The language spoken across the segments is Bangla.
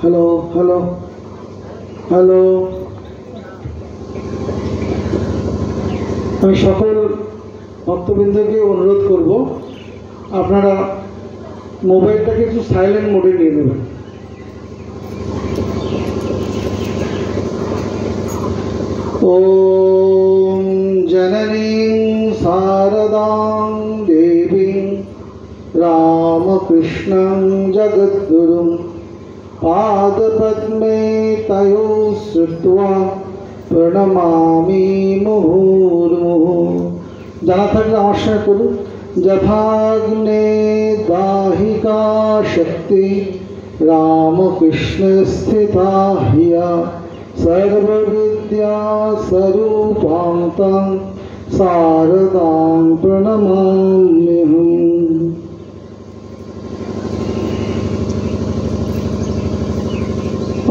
Hello hello hello. আমি সকল ভক্তবৃন্দকে অনুরোধ করব, আপনারা মোবাইলটাকে একটু সাইলেন্ট মোডে নিয়ে নেবেন। ওম জননীং শারদাং দেবীং রামকৃষ্ণং জগদ্গুরুং পাদপদ্মে তয়োঃ শ্রুত্বা প্রণমামি মুহুর্মুহুঃ। জানা থাকলে আমার সঙ্গে করুন। যথাগ্নে দাহিকা শক্তি রামকৃষ্ণ স্থিতা হিয়া সর্ববিদ্যা স্বরূপাং তং শারদাং প্রণমাম্যহম।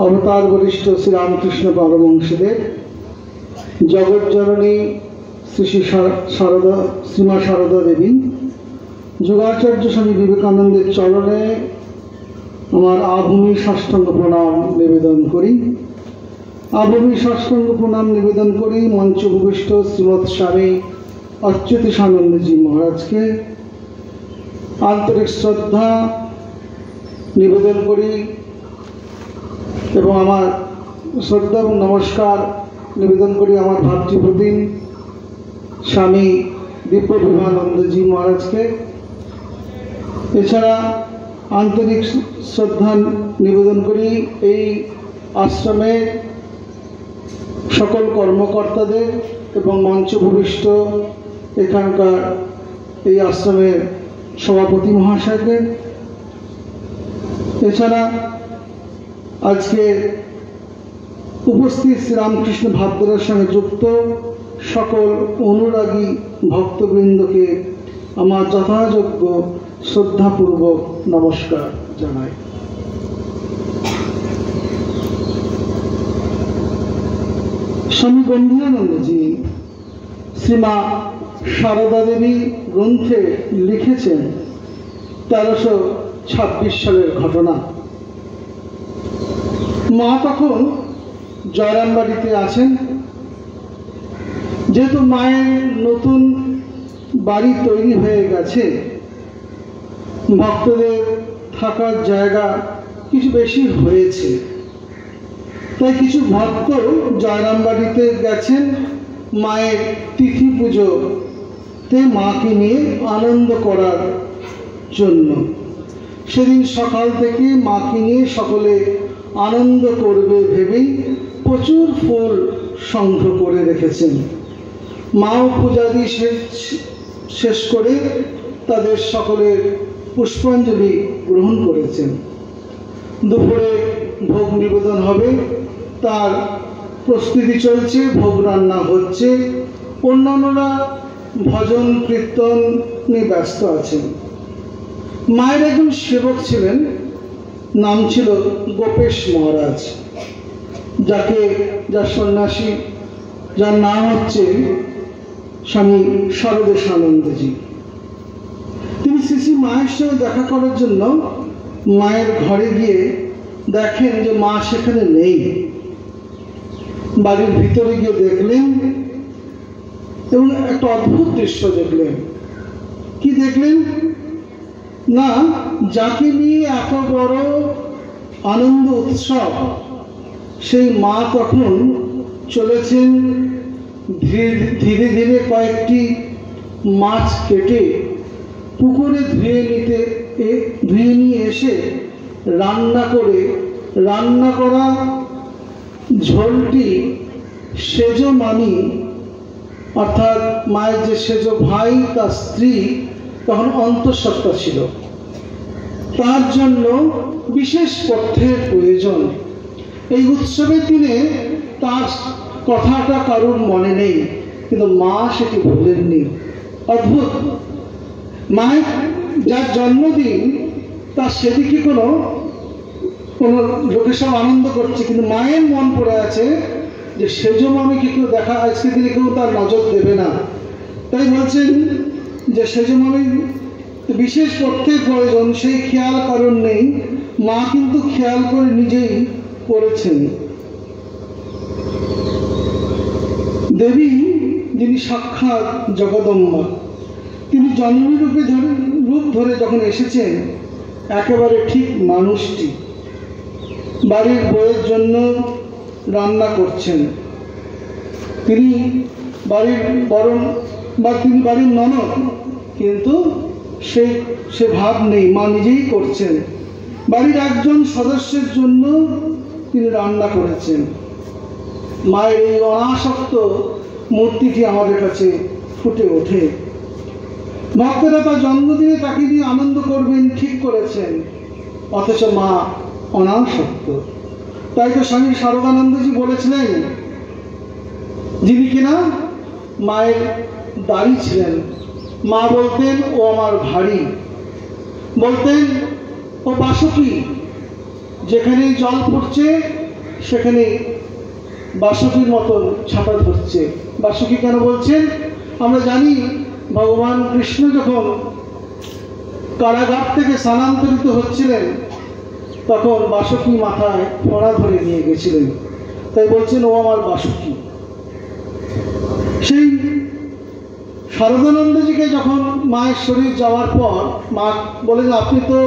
অবতার বরিষ্ঠ শ্রী রামকৃষ্ণ পরমহংসদেব, জগৎজননী শ্রী শ্রীমা সারদা দেবী, যুগাচার্য স্বামী বিবেকানন্দের চরণে আমার আভূমি সাষ্টাঙ্গ প্রণাম নিবেদন করি। আভূমি সাষ্টাঙ্গ প্রণাম নিবেদন করি মঞ্চ ভূমিষ্ঠ শ্রীমৎ স্বামী অচ্যুতানন্দজি মহারাজকে আন্তরিক শ্রদ্ধা নিবেদন করি এবং আমার শ্রদ্ধা এবং নমস্কার নিবেদন করি আমার ভাতৃপ্রতিম স্বামী দিব্যবিমানন্দজি মহারাজকে। এছাড়া আন্তরিক শ্রদ্ধা নিবেদন করি এই আশ্রমের সকল কর্মকর্তাদের এবং মঞ্চভূমিষ্ঠ এখানকার এই আশ্রমের সভাপতি মহাশয়কে। এছাড়া আজকে উপস্থিত শ্রীরামকৃষ্ণ ভাবধারার সঙ্গে যুক্ত সকল অনুরাগী ভক্তবৃন্দকে আমার যথাযোগ্য শ্রদ্ধাপূর্বক নমস্কার জানাই। স্বামী গম্ভীরানন্দজি শ্রীমা সারদা দেবী গ্রন্থে লিখেছেন 1326 সালের ঘটনা। মা তখন জয়রামবাড়িতে আছেন। যেহেতু মায়ের নতুন বাড়ি তৈরি হয়ে গেছে, ভক্তদের থাকার জায়গা কিছু বেশি হয়েছে, তাই কিছু ভক্ত জয়রামবাড়িতে গেছেন মায়ের তিথি পুজোতে মাকে নিয়ে আনন্দ করার জন্য। সেদিন সকাল থেকে মাকে নিয়ে সকলে আনন্দ করবে ভেবেই প্রচুর ফুল সংগ্রহ করে রেখেছেন। মাও পূজাদি শেষ করে তাদের সকলের পুষ্পাঞ্জলি গ্রহণ করেছেন। দুপুরে ভোগ নিবেদন হবে, তার প্রস্তুতি চলছে, ভোগ রান্না হচ্ছে, অন্যান্যরা ভজন কীর্তন নিয়ে ব্যস্ত আছেন। মায়ের একজন সেবক ছিলেন, নাম ছিল গোপেশ মহারাজ, যার সন্ন্যাসী, যার নাম হচ্ছে স্বামী সরদেশানন্দজি। তিনি শ্রী মায়ের সঙ্গে দেখা করার জন্য মায়ের ঘরে গিয়ে দেখেন যে মা সেখানে নেই। বাড়ির ভিতরে গিয়ে দেখলেন এবং একটা অদ্ভুত দৃশ্য দেখলেন। কি দেখলেন না, যাকে নিয়ে এত বড় আনন্দ উৎসব, সেই মা তখন চলেছেন ধীরে ধীরে কয়েকটি মাছ কেটে পুকুরে ধুয়ে নিয়ে এসে রান্না করা ঝোলটি সেজ মামি, অর্থাৎ মায়ের যে সেজ ভাই, তার স্ত্রী তখন অন্তঃসত্ত্বা ছিল, তার জন্য বিশেষ পথ্যের প্রয়োজন। এই উৎসবের দিনে তার কথাটা কারোর মনে নেই, কিন্তু মা সেটি ভুলেননি। অদ্ভুত, মায়ের যার জন্মদিন তার সেদিকে কোনো লোকের সব আনন্দ করছে, কিন্তু মায়ের মন পড়ে আছে যে সেজ মামিকে কেউ দেখা আজকে দিনে কেউ তার নজর দেবে না। তাই বলছেন যে সেজ মামি বিশেষ পথ্যের প্রয়োজন, সেই খেয়াল কারণ নেই। মা কিন্তু খেয়াল করে নিজেই করেছেন। দেবী যিনি সাক্ষাৎ জগদম্বা, তিনি জন্মরূপে রূপ ধরে যখন এসেছেন, একেবারে ঠিক মানুষটি বাড়ির বউয়ের জন্য রান্না করছেন। তিনি বাড়ির বরণ বা তিনি বাড়ির ননদ, কিন্তু সে ভাব নেই, মা নিজেই করছেন। বাড়ির একজন সদস্যের জন্য তিনি রান্না করেছেন। মায়ের এই অনাসক্ত মূর্তিটি আমাদের কাছে ফুটে ওঠে। ভক্তেরা তার জন্মদিনে তাকে দিয়ে আনন্দ করবেন ঠিক করেছেন, অথচ মা অনাসক্ত। তাই তো স্বামী শারদানন্দজি বলেছিলেন, যিনি কিনা মায়ের দাড়ি ছিলেন, মা বলতেন ও আমার ভারী, বলতেন ও বাসুকি, যেখানে জল পড়ছে সেখানে বাসুকির মতন ছাতা ধরছে। বাসুকি কেন বলছেন? আমরা জানি ভগবান কৃষ্ণ যখন কারাগার থেকে স্থানান্তরিত হচ্ছিলেন, তখন বাসুকি মাথায় ফোঁড়া ধরে নিয়ে গেছিলেন, তাই বলছেন ও আমার বাসুকি। সেই শারদানন্দজিকে যখন মায়ের শরীর যাওয়ার পর মা বলেন, আপনি তো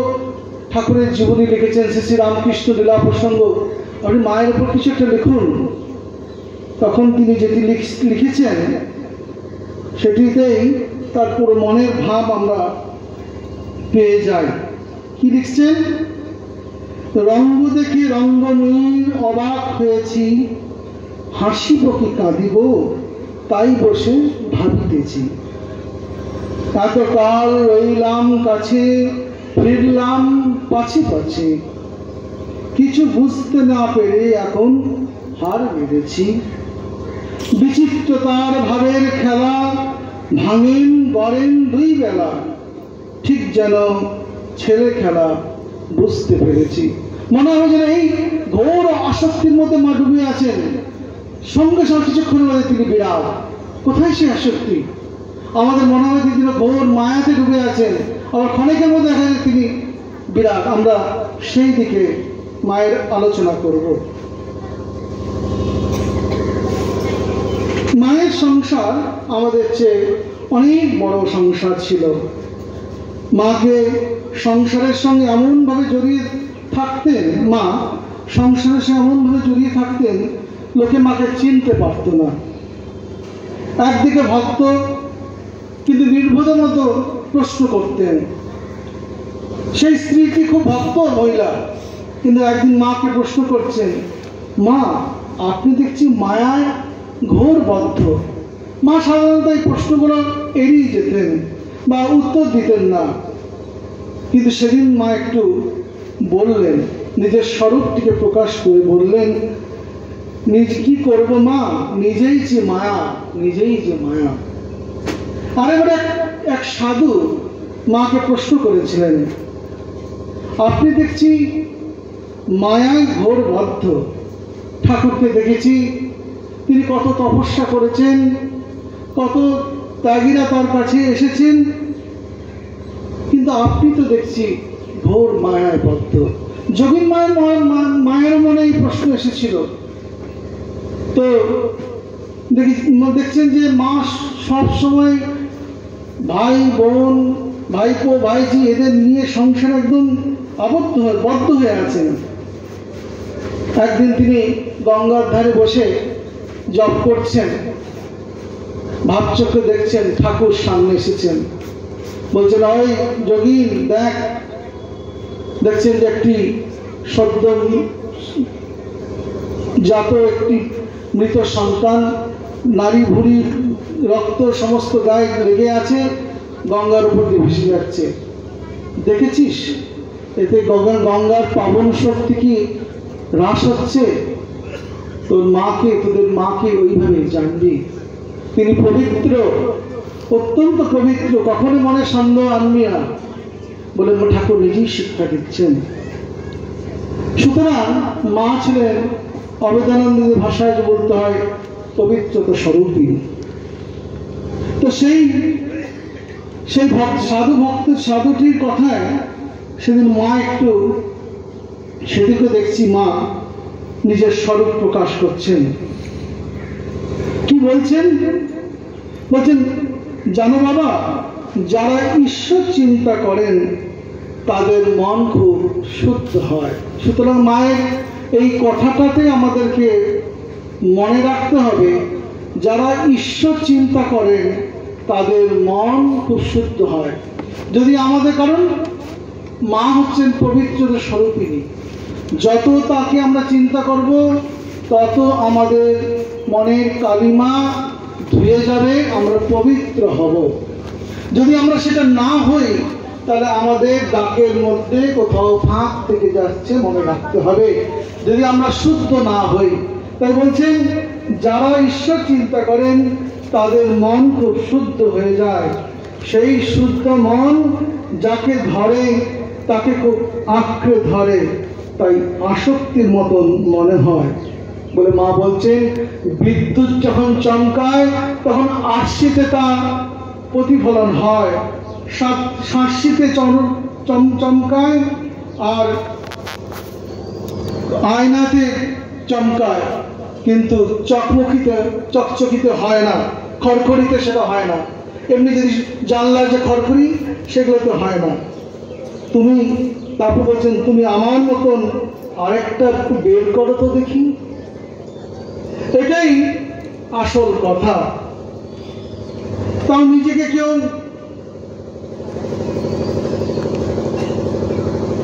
ঠাকুরের জীবনী লিখেছেন, শ্রী শ্রী রামকৃষ্ণ লীলা প্রসঙ্গ, আপনি মায়ের উপর কিছু একটা লিখুন। তখন তিনি যেটি লিখেছেন সেটিতেই তার পুরো মনের ভাব আমরা পেয়ে যাই। কি লিখছেন? রঙ্গ দেখে রঙ্গময়ীর অবাক হয়েছি, হাসিব কি কাঁদিব তাই বসে ভাবিতেছি। এতকাল রইলাম কাছে, ফিরলাম পাছে পাছে, কিছু বুঝতে না পেরে এখন হার বেঁধেছি। বিচিত্রতার ভাবের খেলা, ভাঙেন গড়েন দুই বেলা, ঠিক যেন ছেলে খেলা বুঝতে পেরেছি। মনে হয় যেন এই ঘোর আসক্তির মধ্যে মা ডুবে আছেন, সঙ্গে সঙ্গে কিছুক্ষণের মধ্যে তিনি বিরাট। কোথায় সে আসক্তি? আমাদের মনে হয় তিনি ঘোর মায়াতে ডুবে আছেন, আবার ক্ষণিকের মধ্যে দেখা যায় তিনি বিরাট। আমরা সেই দিকে মায়ের আলোচনা করব। মায়ের সংসার আমাদের চেয়ে অনেক বড় সংসার ছিল। মাকে সংসারের সঙ্গে এমনভাবে জড়িয়ে থাকতেন, মা সংসারের সঙ্গে এমনভাবে জড়িয়ে থাকতেন, লোকে মাকে চিনতে পারত না। একদিকে ভক্ত, কিন্তু নির্বোধের মতো প্রশ্ন করতেন। সেই স্ত্রীটি খুব ভক্ত মহিলা, কিন্তু একদিন মাকে প্রশ্ন করছেন, মা আপনি দেখছি মায়ায় ঘোর বদ্ধ। মা সাধারণত এই প্রশ্নগুলো এড়িয়ে যেতেন বা উত্তর দিতেন না, কিন্তু সেদিন মা একটু বললেন, নিজের স্বরূপটিকে প্রকাশ করে বললেন, কি করবো মা, নিজেই যে মায়া, নিজেই যে মায়া। আরেকবার এক সাধু মাকে প্রশ্ন করেছিলেন, আপনি দেখছি মায়ায় ঘোর বদ্ধ। ঠাকুরকে দেখেছি তিনি কত তপস্যা করেছেন, কত ত্যাগীরা তার কাছে এসেছেন, কিন্তু আপনি তো দেখছি ঘোর মায়ায় বদ্ধ। যোগীন মায়ের মনে এই প্রশ্ন এসেছিল। তো দেখছেন যে মা সব সময় ভাই বোন, ভাইপো ভাইজি এদের নিয়ে সংসার একদম বদ্ধ হয়ে আছেন। একদিন তিনি গঙ্গার ধারে বসে জপ করছেন, ভাবচক্রে দেখছেন ঠাকুর সামনে এসেছেন। বলছেন, ওই যোগী দেখ। দেখছেন যে একটি সদ্য জাত একটি মৃত সন্তান, নারী ভুড়ি রক্ত সমস্ত গায়ে লেগে আছে, গঙ্গার উপর দিয়ে ভেসে যাচ্ছে। দেখেছিস এতে গঙ্গার পাবন শক্তি কি হ্রাস হচ্ছে? তোদের মাকে ওইভাবে জানবি, তিনি পবিত্র, অত্যন্ত পবিত্র, কখনো মনে সন্দেহ আনবি না বলে ঠাকুর নিজেই শিক্ষা দিচ্ছেন। সুতরাং মা ছিলেন অবেদানন্দের ভাষায় যে বলতে হয় পবিত্রতা স্বরূপী। তো সেই সাধুটির কথায় সেদিন মা একটু সেদিকে দেখছি মা নিজের স্বরূপ প্রকাশ করছেন। কি বলছেন? বলছেন, জানো বাবা, যারা ঈশ্বর চিন্তা করেন তাদের মন খুব শুদ্ধ হয়। সুতরাং মায়ের এই কথাটাতে আমাদেরকে মনে রাখতে হবে, যারা ঈশ্বর চিন্তা করেন তাদের মন খুব শুদ্ধ হয়। যদি আমাদের, কারণ মা হচ্ছেন পবিত্র স্বরূপিণী, যত তাকে আমরা চিন্তা করব তত আমাদের মনের কালিমা ধুয়ে যাবে, আমরা পবিত্র হব। যদি আমরা সেটা না হই তাহলে আমাদের ডাকের মধ্যে কোথাও ফাঁক থেকে যাচ্ছে, মনে রাখতে হবে, যদি আমরা শুদ্ধ না হই। তাই বলছেন, যারা ঈশ্বর চিন্তা করেন তাদের মন খুব শুদ্ধ হয়ে যায়। সেই শুদ্ধ মন যাকে ধরে তাকে খুব আঁকড়ে ধরে, তাই আসক্তির মতন মনে হয় বলে মা বলছেন, বিদ্যুৎ যখন চমকায় তখন আরশিতে তার প্রতিফলন হয়, শাঁসিতে চমকায় আর আয়নাতে চমকায়, কিন্তু চকচকিতে হয় না, খড়খড়িতে সেটা হয় না। এমনি যদি জানলার যে খড়খড়ি, সেগুলোতে হয় না। তুমি, তারপর বলছেন, তুমি আমার মতন আরেকটা একটু বের করো তো দেখি। এটাই আসল কথা। তাও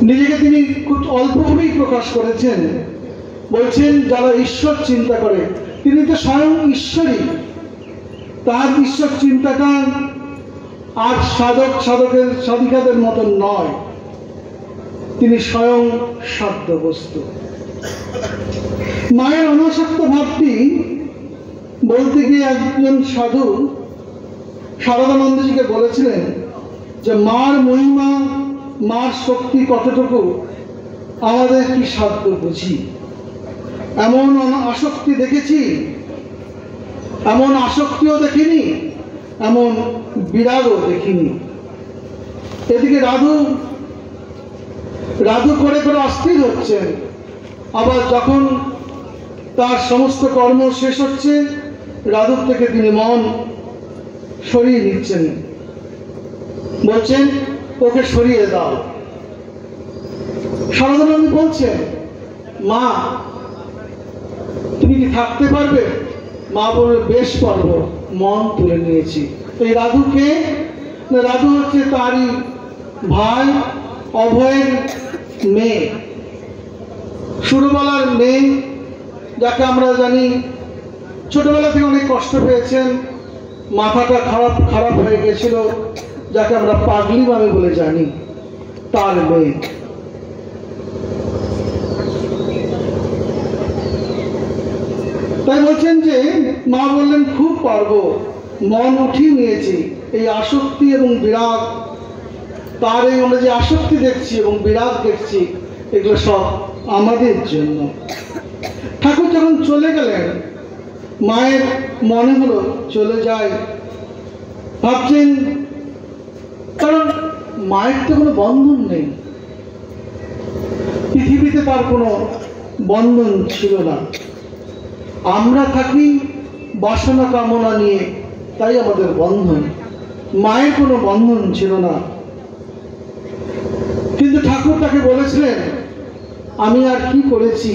নিজেকে তিনি খুব অল্পভাবেই প্রকাশ করেছেন। বলছেন, যারা ঈশ্বর চিন্তা করে, তিনি তো স্বয়ং ঈশ্বরই। তার ঈশ্বর চিন্তাটা আর সাধিকাদের মতন নয়, তিনি স্বয়ং সাধ্য বস্তু। মায়ের অনাসক্ত ভাবটি বলতে গিয়ে একজন সাধু সারদানন্দজিকে বলেছিলেন যে, মার মহিমা, মার শক্তি কতটুকু আমাদের কি সাধ্য বুঝি। এমন আসক্তি দেখেছি, এমন আসক্তিও দেখিনি, এমন বিরাগও দেখিনি। এদিকে রাধু করে অস্থির হচ্ছেন, আবার যখন তার সমস্ত কর্ম শেষ হচ্ছে, রাধুর থেকে তিনি মন সরিয়ে নিচ্ছেন, বলছেন, ওকে সরিয়ে দাও। সারদানন্দ বলছেন, মা তুমি কি থাকতে পারবে? মা বলবে, বেশ পারবো, মন তুলে নিয়েছি। এই রাধুকে, রাধু হচ্ছে তারই ভাই অভয়ের মেয়ে, সুরবালার মেয়ে, যাকে আমরা জানি ছোটবেলা থেকে অনেক কষ্ট পেয়েছেন, মাথাটা খারাপ হয়ে গেছিল, যাকে আমরা পাগলি মামি বলে জানি, তার মেয়ে। তাই বলছেন যে, মা বললেন, খুব পারবো, মন উঠিয়ে নিয়েছি। এই আসক্তি এবং বিরাগ, তার এই আমরা যে আসক্তি দেখছি এবং বিরাগ দেখছি, এগুলো সব আমাদের জন্য। ঠাকুর যখন চলে গেলেন, মায়ের মনে হলো চলে যায়। ভাবছেন, কারণ মায়ের তো কোনো বন্ধন নেই, পৃথিবীতে তার কোনো বন্ধন ছিল না। আমরা থাকি বাসনা কামনা নিয়ে, তাই আমাদের বন্ধন। মায়ের কোনো বন্ধন ছিল না। কিন্তু ঠাকুর তাকে বলেছিলেন, আমি আর কি করেছি,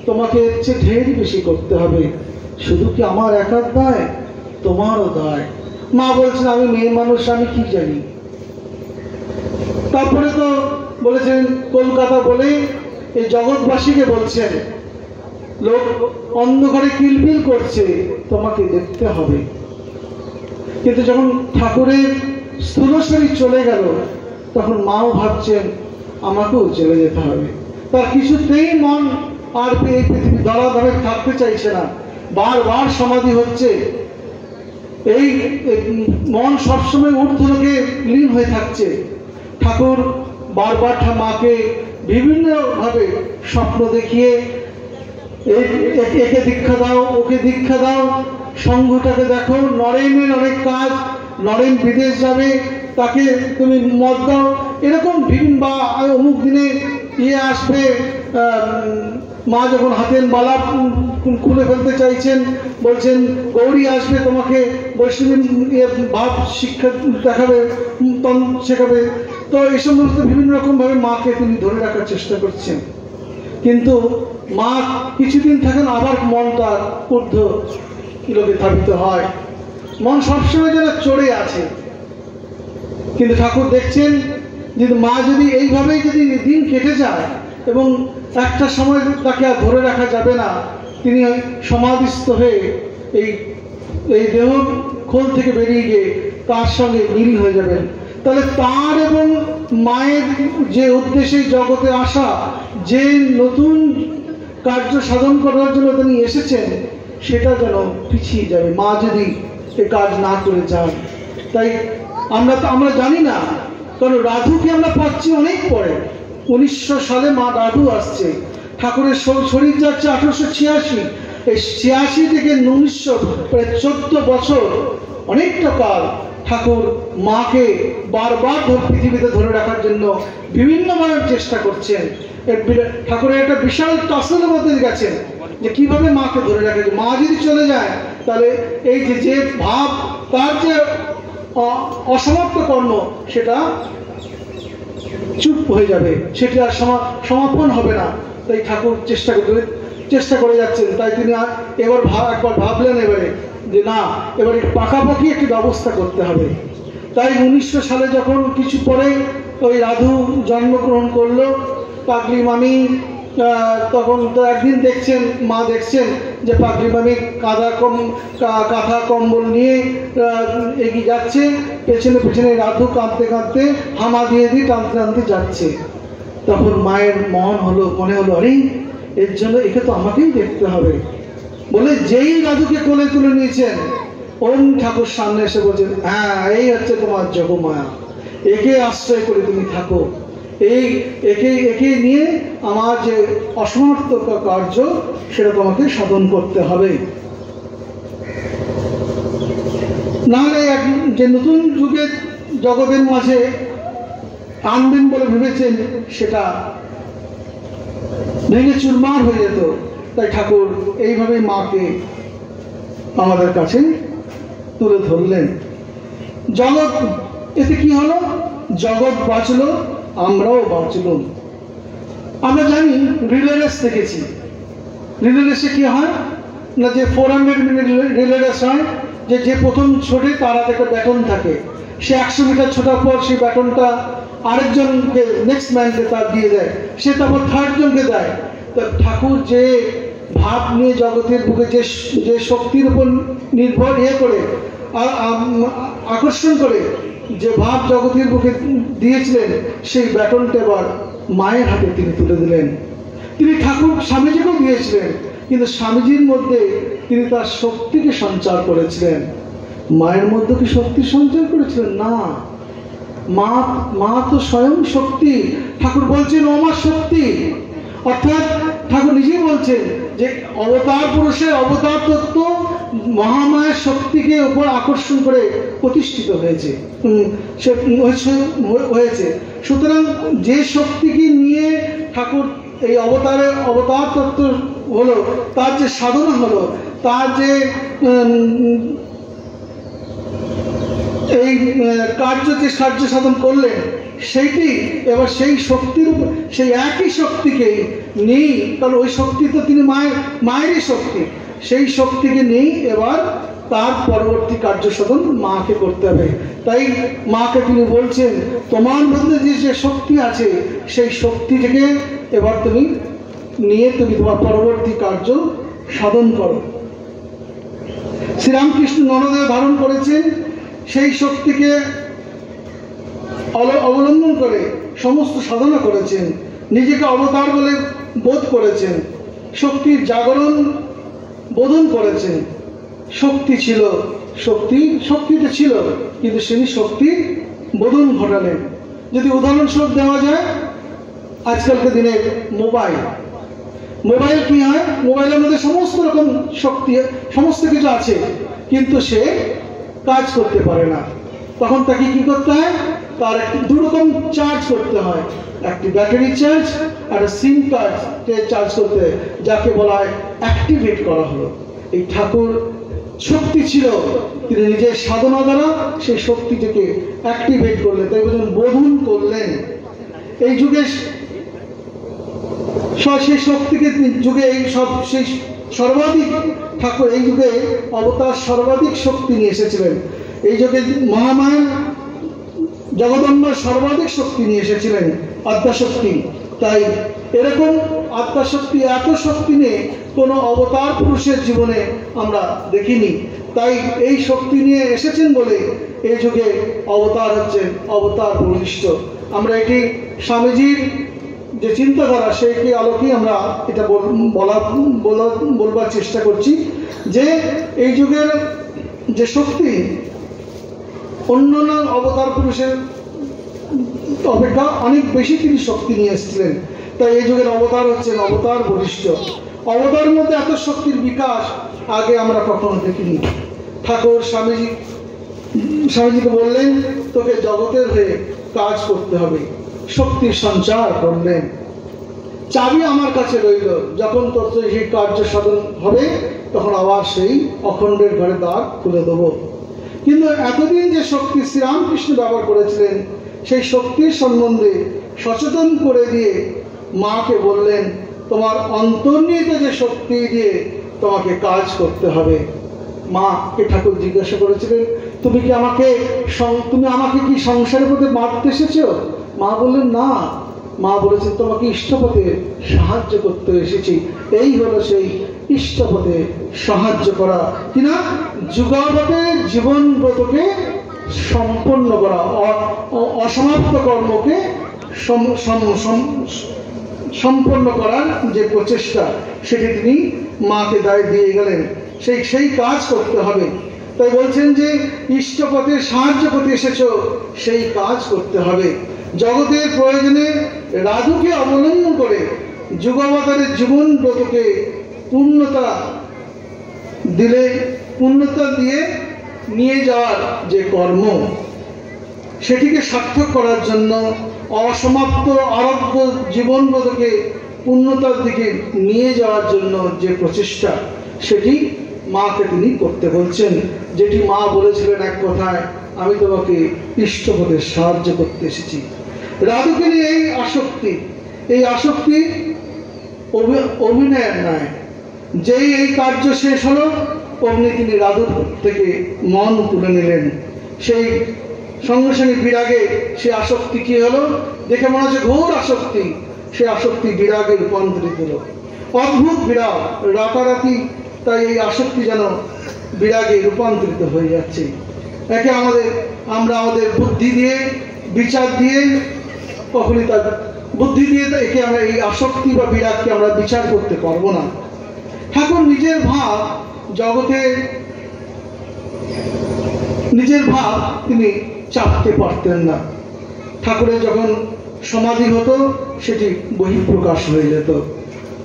তোমাকে এর চেয়ে ঢের বেশি করতে হবে। শুধু কি আমার একার দায়, তোমারও দায়। মা বলছেন, আমি মেয়ে মানুষ, আমি কি জানি। তারপরে তো বলেছেন, কলকাতা বলে এই জগৎবাসীকে বলছেন, লোক অন্ধকারে কিলবিল করছে, তোমাকে দেখতে হবে। কিন্তু যখন ঠাকুরের স্থূল শরীর চলে গেল, তখন মাও ভাবছেন, আমাকেও চলে যেতে হবে। তার কিছুতেই মন আর এই পৃথিবী ধরাধরে থাকতে চাইছে না, বারবার সমাধি হচ্ছে। এই মন সবসময় ঊর্ধ্বলোকে লীন হয়ে থাকছে। ঠাকুর বারবার মাকে বিভিন্নভাবে স্বপ্ন দেখিয়ে, একে দীক্ষা দাও, ওকে দীক্ষা দাও, সংঘটাকে দেখো, নরেনের অনেক কাজ, নরেন বিদেশ যাবে, তাকে তুমি মত দাও, এরকম বিভিন্ন, বা অমুক দিনে আসবে, মা যখন হাতের বালা খুলে ফেলতে চাইছেন, বলছেন গৌরী আসবে তোমাকে বৈষ্ণবী ভাব শিক্ষা দেখাবে, শেখাবে, তো এই সমস্ত বিভিন্ন রকমভাবে মাকে তিনি ধরে রাখার চেষ্টা করছেন। কিন্তু মা কিছুদিন থাকেন, আবার মনটা ঊর্ধ্ব লোকে ধাবিত হয়, মন সবসময় যেন চড়ে আছে। কিন্তু ঠাকুর দেখছেন যে মা যদি এইভাবেই যদি দিন কেটে যায় এবং একটা সময় তাকে আর ধরে রাখা যাবে না, তিনি সমাধিস্থ হয়ে এই দেহ খোল থেকে বেরিয়ে গিয়ে তার সঙ্গে মিল হয়ে যাবেন, তাহলে তার এবং মায়ের যে উদ্দেশ্যে জগতে আসা, যে নতুন কার্য সাধন করার জন্য তিনি এসেছেন, সেটা যেন পিছিয়ে যাবে মা যদি এ কাজ না করে যান। তাই আমরা জানি না, কারণ রাধুকে আমরা পাচ্ছি অনেক পরে। 1900 সালে মা রাধু আসছে, ঠাকুরের শরীর যাচ্ছে 1886, এই 86 থেকে 1900 প্রায় 14 বছর, অনেকটা কাল ঠাকুর মাকে বারবার পৃথিবীতে ধরে রাখার জন্য বিভিন্নভাবে চেষ্টা করছেন। ঠাকুরের একটা বিশাল টাসেলের মধ্যে গেছেন যে কিভাবে মাকে ধরে রাখে। মা যদি চলে যায় তাহলে এই যে ভাব, তার যে অসমাপ্ত কর্ম, সেটা চুপ হয়ে যাবে, সেটা আর সমাপন হবে না। তাই ঠাকুর চেষ্টা করে যাচ্ছেন। তাই তিনি একবার ভাবলেন এবারে যে না, এবারে পাকাপাকি একটি ব্যবস্থা করতে হবে। তাই 1900 সালে যখন কিছু পরে ওই রাধু জন্মগ্রহণ করলো, পাগলি মামি তখন তো একদিন মা দেখছেন যে পাগলি মামি কাঁথা কম্বল নিয়ে এগিয়ে যাচ্ছে, পেছনে পেছনে রাধু কাঁদতে কাঁদতে হামা দিয়ে টানতে টানতে যাচ্ছে। তখন মায়ের মনে হলো আরে এর জন্য একে তো আমাকেই দেখতে হবে বলে যেই রাধুকে কোলে তুলে নিয়েছেন, ওম ঠাকুর সামনে এসে বলছেন, হ্যাঁ এই হচ্ছে তোমার যোগমায়া, একে আশ্রয় করে তুমি থাকো, একে নিয়ে আমার যে অসমাপ্ত কার্য সেটা তোমাকে সাধন করতে হবে। নাহলে যে নতুন যুগের জগতের মাঝে আনবেন বলে ভেবেছেন, সেটা ভেঙে চুরমার হয়ে যেত। তাই ঠাকুর এইভাবে মাকে আমাদের কাছে তুলে ধরলেন। জগৎ এতে কি হলো? জগৎ বাঁচলো, আমরাও বাঁচলাম। আমরা জানি রিলে রেস দেখেছি। রিলে রেসে কি হয় না, যে 400 মিটার রিলে রেস হয়, যে প্রথম ছোটে তার হাতে একটা ব্যাটন থাকে, সে 100 মিটার ছোটার পর সেই ব্যাটনটা আরেকজনকে, নেক্সট ম্যানকে তার দিয়ে দেয়, সে তারপর থার্ড জনকে দেয়। তো ঠাকুর যে ভাব নিয়ে জগতের বুকে যে শক্তির উপর নির্ভর করে আকর্ষণ করে যে ভাব জগতের বুকে দিয়েছিলেন, সেই ব্যাটনটা এবার মায়ের হাতে তিনি তুলে দিলেন। তিনি ঠাকুর স্বামীজিকেও দিয়েছিলেন, কিন্তু স্বামীজির মধ্যে তিনি তার শক্তিকে সঞ্চার করেছিলেন। মায়ের মধ্যে কি শক্তি সঞ্চার করেছিলেন? না, মা তো স্বয়ং শক্তি। ঠাকুর বলছেন ও আমার শক্তি, অর্থাৎ ঠাকুর নিজেই বলছেন যে অবতার পুরুষের অবতার তত্ত্ব মহামায়ের শক্তিকে উপর আকর্ষণ করে প্রতিষ্ঠিত হয়েছে। সুতরাং যে শক্তিকে নিয়ে ঠাকুর এই অবতার তত্ত্ব হলো, তার যে সাধনা হলো, তার যে এই কার্য সাধন করলেন, সেইটি এবার সেই শক্তির উপর, সেই একই শক্তিকে নেই, কারণ ওই শক্তি তো তিনি মায়েরই শক্তি, সেই শক্তিকে নেই এবার তার পরবর্তী কার্য সাধন মাকে করতে হবে। তাই মাকে তিনি বলছেন তোমার মধ্যে যে শক্তি আছে, সেই শক্তিটাকে এবার তুমি নিয়ে তুমি তোমার পরবর্তী কার্য সাধন করো। শ্রীরামকৃষ্ণ নরদেব ধারণ করেছেন, সেই শক্তিকে অবলম্বন করে সমস্ত সাধনা করেছেন, নিজেকে অবতার বলে বোধ করেছেন, শক্তির জাগরণ বোধন করেছেন। শক্তিটা ছিল, কিন্তু তিনি শক্তি বোধন ঘটালেন। যদি উদাহরণস্বরূপ দেওয়া যায়, আজকালকার দিনে মোবাইল কি হয়, মোবাইলের মধ্যে সমস্ত রকম শক্তি, সমস্ত কিছু আছে, কিন্তু সে কাজ করতে পারে না। তখন তাকে কি করতে হয়, তার দুরকম চার্জ করতে হয়, একটি ব্যাটারি চার্জ একটা সিম কার্ডকে চার্জ করতে, যাকে বলা হয় অ্যাক্টিভেট করা হলো। এই ঠাকুর শক্তি ছিল, তিনি নিজের সাধনা দ্বারা সেই শক্তিটিকে অ্যাক্টিভেট করলেন, তাই বলছেন বোধন করলেন। এই যুগে সেই শক্তিকে যুগে এই সব সেই সর্বাধিক ঠাকুর এই যুগে অবতার সর্বাধিক শক্তি নিয়ে এসেছিলেন। এই যুগে মহামায়া জগদম্বা সর্বাধিক শক্তি নিয়ে এসেছিলেন, আদ্যাশক্তি। তাই এরকম আত্মাশক্তি, এত শক্তি নিয়ে কোনো অবতার পুরুষের জীবনে আমরা দেখিনি। তাই এই শক্তি নিয়ে এসেছেন বলে এই যুগে অবতার হচ্ছেন অবতার বৈশিষ্ট্য। আমরা এটি স্বামীজির যে চিন্তাধারা সেই আলোকেই আমরা এটা বলবার চেষ্টা করছি, যে এই যুগের যে শক্তি অন্যান্য অবতার পুরুষের অপেক্ষা অনেক বেশি তিনি শক্তি নিয়ে এসেছিলেন। তাই এই যুগের অবতার হচ্ছেন অবতার বৈশিষ্ট্য। অবতারের মধ্যে এত শক্তির বিকাশ আগে আমরা কখনো দেখিনি। ঠাকুর স্বামীজিকে বললেন, তোকে জগতের হয়ে কাজ করতে হবে, শক্তির সঞ্চার করলেন। চাবি আমার কাছে রইল, যখন তোর সেই কার্য সাধন হবে তখন আবার সেই অখণ্ডের ঘরে দ্বার খুলে দেবো। কিন্তু এতদিন যে শক্তি শ্রীরামকৃষ্ণ ব্যবহার করেছিলেন, সেই শক্তির সম্বন্ধে সচেতন করে দিয়ে মাকে বললেন, তোমার অন্তর্নিহিত যে শক্তি দিয়ে তোমাকে কাজ করতে হবে। মা কে ঠাকুর জিজ্ঞাসা করেছিলেন, তুমি আমাকে কি সংসারের পথে মারতে এসেছো? মা বললেন না, মা বলেছেন তোমাকে ইষ্টপথে সাহায্য করতে এসেছি। এই হলো সেই ইষ্টপথে সাহায্য করা, কিনা যুগাবতের জীবন ব্রতকে সম্পন্ন করা, অসমাপ্ত কর্মকে সম্পন্ন করার যে প্রচেষ্টা, সেটি তিনি মাকে দায় দিয়ে গেলেন। সেই কাজ করতে হবে। তাই বলছেন যে ইষ্টপথে সাহায্য করতে এসেছ, সেই কাজ করতে হবে। জগতের প্রয়োজনে রাধুকে অবলম্বন করে যুগাবতারের জীবন ব্রতকে পূর্ণতা দিয়ে নিয়ে যাওয়ার যে কর্ম, সেটিকে সার্থক করার জন্য অসমাপ্ত আরব্ধ জীবন ব্রতকে পূর্ণতার দিকে নিয়ে যাওয়ার জন্য যে প্রচেষ্টা, সেটি মাকে তিনি করতে বলছেন। যেটি মা বলেছিলেন এক কথায়, আমি তোমাকে ইষ্টপথে সাহায্য করতে এসেছি। রাধুকে নিয়ে এই আসক্তি অভিনয়ের নয়। যেই এই কার্য শেষ হলো, অমনি তিনি রাধুর থেকে মন তুলে নিলেন। সেই সঙ্গে সঙ্গে বিরাগে সে আসক্তি কি হলো, দেখে মনে হচ্ছে ঘোর আসক্তি, সে আসক্তি বিরাগে রূপান্তরিত হলো। অদ্ভুত বিরাগ, রাতারাতি। তাই এই আসক্তি যেন বিরাগে রূপান্তরিত হয়ে যাচ্ছে। একে আমরা আমাদের বুদ্ধি দিয়ে, বিচার দিয়ে কখনই তার বুদ্ধি দিয়ে একে আমরা এই আসক্তি বা বিরাগকে আমরা বিচার করতে পারবো না। ঠাকুর নিজের ভাব তিনি চাপতে পারতেন না। ঠাকুরের যখন সমাধি হতো, সেটি বহিঃপ্রকাশ হয়ে যেত।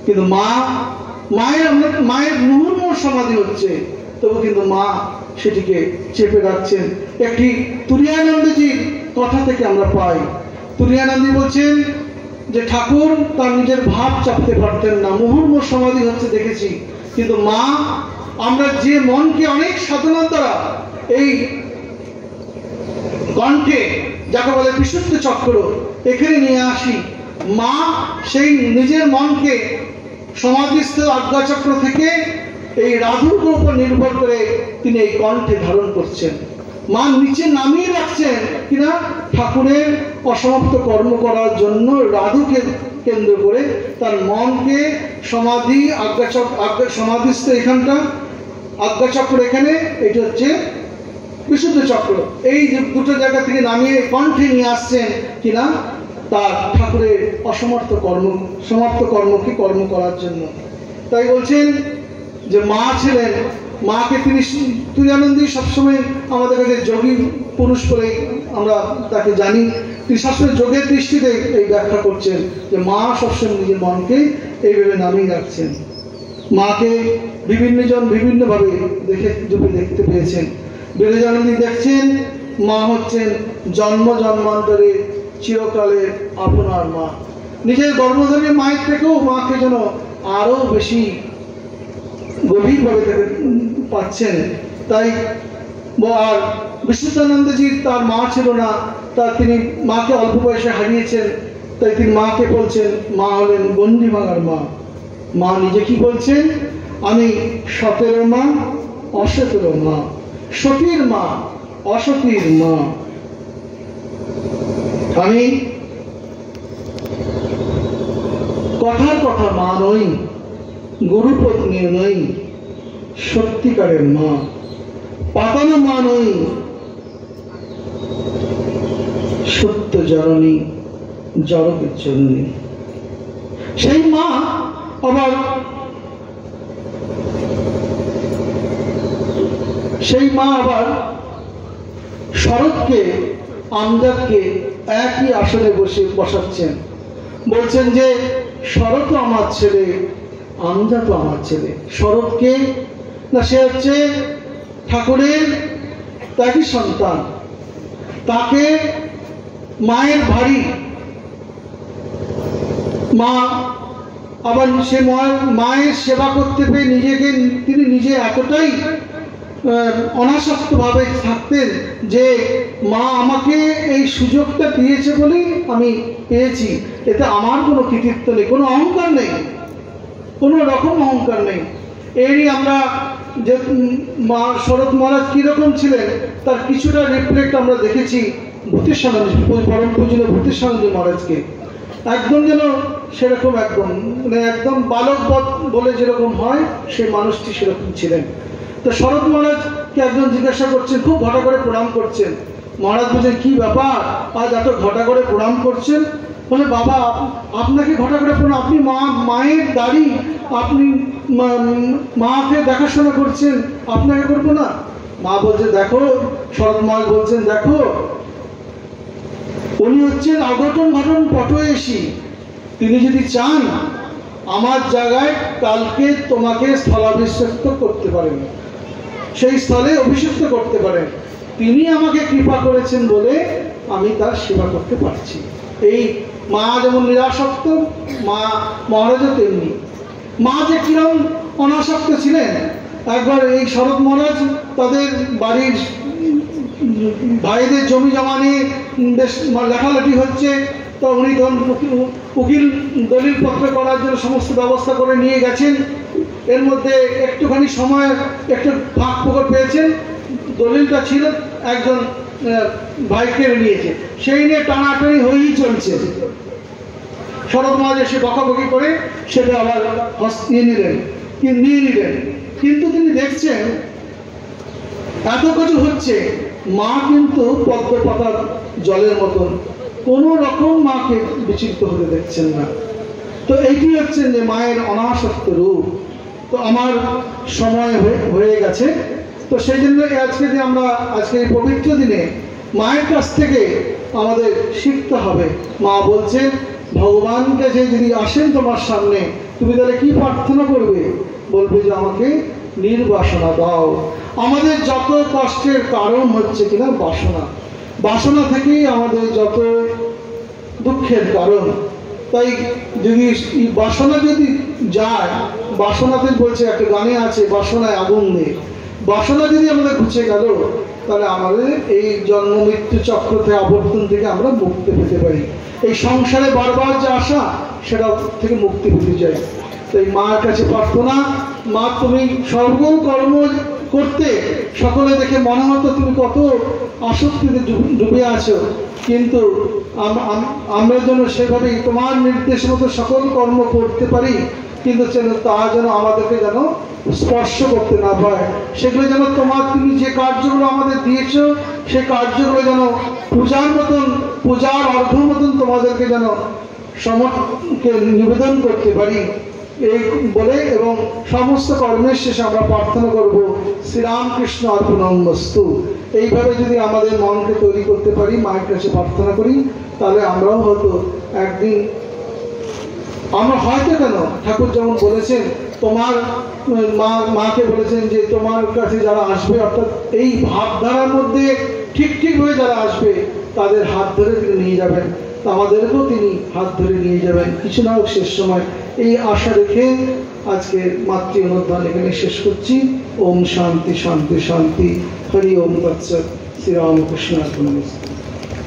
কিন্তু মায়ের মুহুর্মুহ সমাধি হচ্ছে, তবু কিন্তু মা সেটিকে চেপে রাখছেন। একটি তুরিয়ানন্দজির কথা থেকে আমরা পাই। তুরিয়ানন্দজি বলছেন যে ঠাকুর তার নিজের ভাব চাপতে পারতেন না, মুহুর্মুহ সমাধি হচ্ছে দেখেছি। কিন্তু মা, আমরা যে মনকে অনেক সাধনার দ্বারা এই কণ্ঠে, যাকে বলে বিশুদ্ধ চক্র, এখানে নিয়ে আসি, মা সেই নিজের মনকে সমাধিস্থ আজ্ঞাচক্র থেকে এই রাধুর উপর নির্ভর করে তিনি এই কণ্ঠে ধারণ করছেন। মা নিচে নামিয়ে রাখছেন কিনা ঠাকুরের অসমাপ্ত কর্ম করার জন্য রাধুকে কেন্দ্র করে তার মনকে সমাধিস্থ এখানটা আজ্ঞাচক্র, এখানে এটা হচ্ছে বিশুদ্ধ চক্র, এই দুটো জায়গা থেকে নামিয়ে কণ্ঠে নিয়ে আসছেন কিনা তার ঠাকুরের সমাপ্ত কর্মকে কর্ম করার জন্য। তাই বলছেন যে মা ছিলেন, মাকে তিনি তুরিয়ানন্দজি সবসময় আমাদের কাছে যোগী পুরুষ বলে আমরা তাকে জানি। তিনি সবসময় যোগের দৃষ্টিতে এই ব্যাখ্যা করছেন যে মা সবসময় নিজের মনকে এইভাবে নামিয়ে রাখছেন। মাকে বিভিন্নজন বিভিন্নভাবে দেখতে পেয়েছেন। বিরজানন্দী দেখছেন মা হচ্ছেন জন্ম জন্মান্তরে চিরকালের আপনার মা। নিজের গর্ভধারী মায়ের থেকেও মাকে যেন আরো বেশি গভীরভাবে পাচ্ছেন। তাই আর বিশ্বনানন্দজির তার মা ছিল না, তিনি মাকে অল্প বয়সে হারিয়েছেন। তাই তিনি মাকে বলছেন, মা হলেন গণ্ডি ভাঙার মা। মা নিজে কি বলছেন? আমি সতের মা, অসতের মা, সতীর মা, অসতীর মা। আমি কথার কথা মা নই, গুরুপত্নী নই, সত্যিকারের মা। পাতানো মা নই, সত্য জননী, জগতের জননী। সেই মা আবার শরৎকে, আমজাদকে একই আসনে বসাচ্ছেন। বলছেন যে শরৎও আমার ছেলে, আমজাদও আমার ছেলে। শরৎকে না, সে হচ্ছে ঠাকুরের একই সন্তান, তাকে মায়ের ভারী। মা আবার সে মায়ের সেবা করতে পেয়ে তিনি নিজে এতটাই অনাসক্তভাবে থাকতেন যে মা আমাকে এই সুযোগটা দিয়েছে বলেই আমি পেয়েছি, এতে আমার কোনো কৃতিত্ব নেই, কোনো অহংকার নেই, কোনো রকম অহংকার নেই। এরই আমরা যে মা শরৎ মহারাজ কিরকম ছিলেন তার কিছুটা রিফ্লেক্ট আমরা দেখেছি ভূতেশ্বরানন্দ, পরম পূজনীয় ভূতেশ্বরানন্দ মহারাজকে। একদম যেন সেরকম একদম বালক বলে যেরকম হয় সেই মানুষটি সেরকম ছিলেন। তো শরৎ মহারাজকে একজন জিজ্ঞাসা করছেন, খুব ঘটা করে প্রণাম করছেন। মহারাজ বলছেন, কি ব্যাপার আজ এত ঘটা করে প্রণাম করছেন? বলে, বাবা আপনাকে ঘটা করে প্রণাম, আপনি মায়ের দাড়ি, আপনি মাকে দেখাশোনা করছেন, আপনাকে করবো না? মা বলছে, দেখো, শরৎ মহারাজ বলছেন, দেখো উনি হচ্ছেন অঘটন ঘটন পটয়েশী। তিনি যদি চান আমার জায়গায় কালকে তোমাকে স্থলাভিষিক্ত করতে পারেন, সেই স্থলে অভিষিক্ত করতে পারেন। তিনি আমাকে কৃপা করেছেন বলে আমি তার সেবা করতে পারছি। এই মা যেমন নিরাসক্ত, মা মহারাজও তেমনি। মা যে কিরম অনাসক্ত ছিলেন, একবার এই শরৎ মহারাজ তাদের বাড়ির ভাইদের জমি জমা নিয়ে বেশ লেখালেখি হচ্ছে, তো উনি উকিল দলিলপত্র করার জন্য সমস্ত ব্যবস্থা করে নিয়ে গেছেন। এর মধ্যে একটুখানি সময় একটু ফাঁক ফোকর পেয়েছেন, দলিলটা ছিল একজন ভাই কেড়ে নিয়েছে, সেই নিয়ে টানাটানি হয়েই চলছে। শরৎ মহারাজ এসে বকাবকি করে সেটা আবার নিয়ে নিলেন। কিন্তু তিনি দেখছেন এত কিছু হচ্ছে, মা কিন্তু পদ্ম পাতার জলের মতন কোনো রকম মাকে বিচিত্র হতে দেখছেন না। তো এইটি হচ্ছেন যে মায়ের অনাসক্ত রূপ। তো আমার সময় হয়ে গেছে, তো সেই জন্য আজকে যে আমরা আজকে এই পবিত্র দিনে মায়ের কাছ থেকে আমাদের শিখতে হবে। মা বলছেন, ভগবানকে যে যদি আসেন তোমার সামনে, তুমি তাহলে কি প্রার্থনা করবে? বলবে যে আমাকে নির্বাসনা দাও। আমাদের যত কষ্টের কারণ হচ্ছে কিনা বাসনা থেকেই আমাদের যত দুঃখের কারণ। তাই যদি বাসনা যদি যায়, বাসনাতে বলছে একটা গানে আছে, বাসনায় আগুন দে, বাসনা যদি আমাদের ঘুচে গেল তাহলে আমাদের এই জন্ম মৃত্যু চক্র থেকে আবর্তন থেকে আমরা মুক্তি পেতে পারি। এই সংসারে বারবার যে আসা, সেটা থেকে মুক্তি পেতে চাই। তাই মার কাছে প্রার্থনা, মা তুমি সর্বকর্ম করতে সকলে দেখে মনে হতো তুমি কত আসক্তিতে ডুবে আছো, কিন্তু আমরা যেন সেভাবেই তোমার নির্দেশ মতো সকল কর্ম করতে পারি, কিন্তু তা যেন আমাদেরকে যেন স্পর্শ করতে না পায়। সেগুলো যেন তুমি যে কার্যগুলো আমাদের দিয়েছ, সেই কার্যগুলো যেন পূজার অর্ঘ মতন তোমাদেরকে যেন সমকে নিবেদন করতে পারি, এই বলে এবং সমস্ত কর্মের শেষে আমরা প্রার্থনা করব, শ্রীরামকৃষ্ণ অর্পণমস্তু। এইভাবে যদি আমাদের মনকে তৈরি করতে পারি, মায়ের কাছে প্রার্থনা করি, তাহলে আমরাও হয়তো একদিন, আমরা হয়তো কেন, ঠাকুর যেমন বলেছেন, তোমার মাকে বলেছেন যে তোমার কাছে যারা আসবে, অর্থাৎ এই ভাবধারার মধ্যে ঠিকভাবে যারা আসবে তাদের হাত ধরে তিনি নিয়ে নিয়ে যাবেন, আমাদেরকেও তিনি হাত ধরে নিয়ে যাবেন কিছু না হোক শেষ সময়, এই আশা রেখে আজকে মাতৃ অনুধ্যান এখানে শেষ করছি। ওম শান্তি শান্তি শান্তি। হরি ওম তৎসৎ। শ্রীরামকৃষ্ণ।